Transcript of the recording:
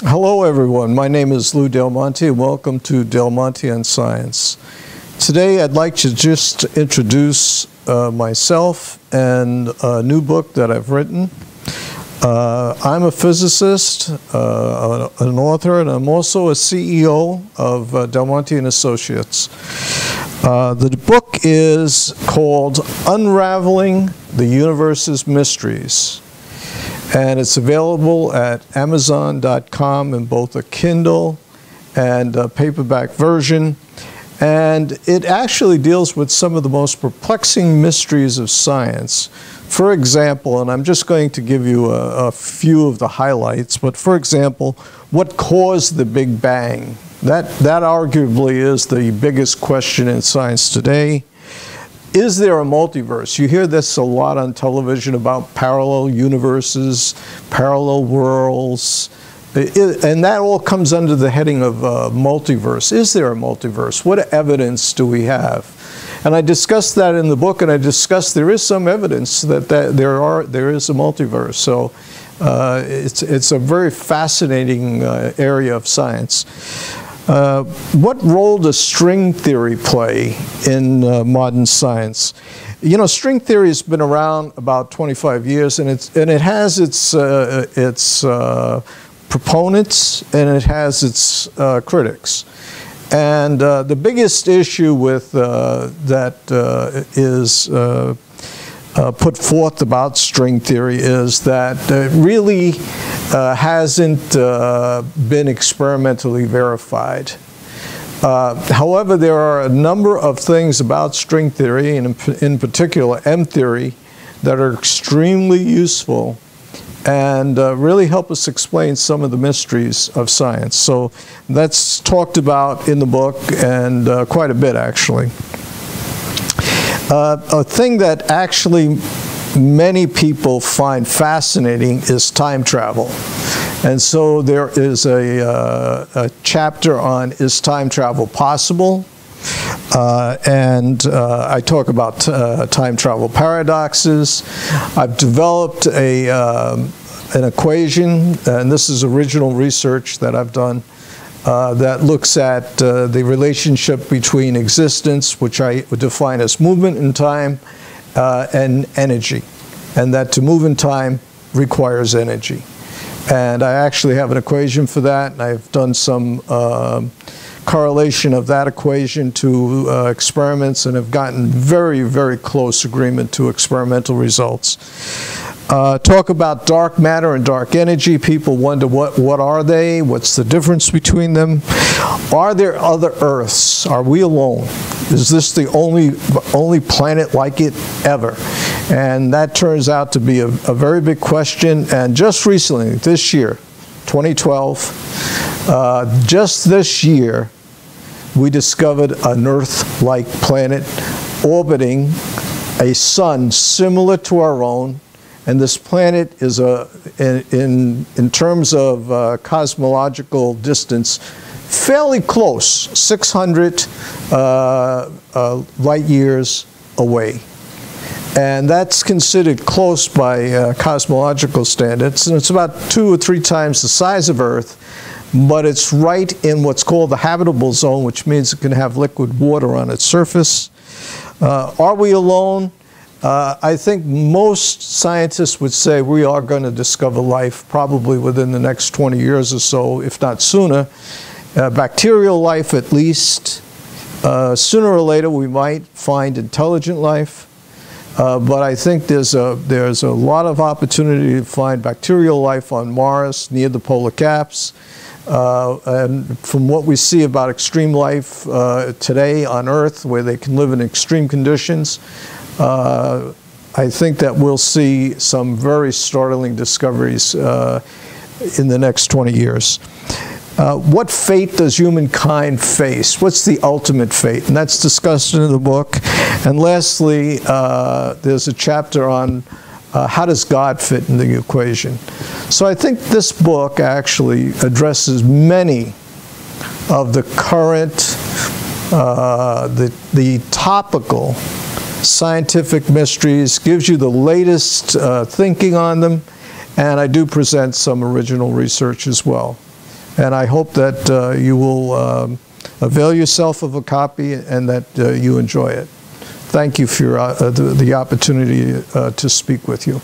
Hello everyone, my name is Lou Del Monte and welcome to Del Monte and Science. Today I'd like to just introduce myself and a new book that I've written. I'm a physicist, an author, and I'm also a CEO of Del Monte and Associates. The book is called Unraveling the Universe's Mysteries. And it's available at Amazon.com in both a Kindle and a paperback version. And it actually deals with some of the most perplexing mysteries of science. For example, and I'm just going to give you a few of the highlights, but for example, what caused the Big Bang? That arguably is the biggest question in science today. Is there a multiverse? You hear this a lot on television about parallel universes, parallel worlds, and that all comes under the heading of multiverse. Is there a multiverse? What evidence do we have? And I discussed that in the book, and I discussed there is some evidence that there is a multiverse. So it's a very fascinating area of science. What role does string theory play in modern science? You know, string theory has been around about 25 years, and it has its proponents and it has its critics. And the biggest issue with that is put forth about string theory is that it really hasn't been experimentally verified. However, there are a number of things about string theory, and in particular M theory, that are extremely useful and really help us explain some of the mysteries of science. So that's talked about in the book, and quite a bit actually. A thing that actually many people find fascinating is time travel. And so there is a chapter on is time travel possible? And I talk about time travel paradoxes. I've developed an equation, and this is original research that I've done, that looks at the relationship between existence, which I would define as movement in time, and energy, and that to move in time requires energy. And I actually have an equation for that, and I've done some correlation of that equation to experiments, and have gotten very, very close agreement to experimental results. Talk about dark matter and dark energy. People wonder what are they? What's the difference between them? Are there other Earths? Are we alone? Is this the only planet like it ever? And that turns out to be a very big question. And just recently, this year, 2012, just this year, we discovered an Earth-like planet orbiting a sun similar to our own. And this planet is, in terms of cosmological distance, fairly close, 600 light years away. And that's considered close by cosmological standards. And it's about 2 or 3 times the size of Earth, but it's right in what's called the habitable zone, which means it can have liquid water on its surface. Are we alone? I think most scientists would say we are going to discover life probably within the next 20 years or so, if not sooner. Bacterial life at least. Sooner or later we might find intelligent life. But I think there's a lot of opportunity to find bacterial life on Mars near the polar caps. And from what we see about extreme life today on Earth, where they can live in extreme conditions, I think that we'll see some very startling discoveries in the next 20 years. What fate does humankind face? What's the ultimate fate? And that's discussed in the book. And lastly, there's a chapter on how does God fit in the equation. So I think this book actually addresses many of the current, the topical scientific mysteries, gives you the latest thinking on them, and I do present some original research as well. And I hope that you will avail yourself of a copy and that you enjoy it. Thank you for the opportunity to speak with you.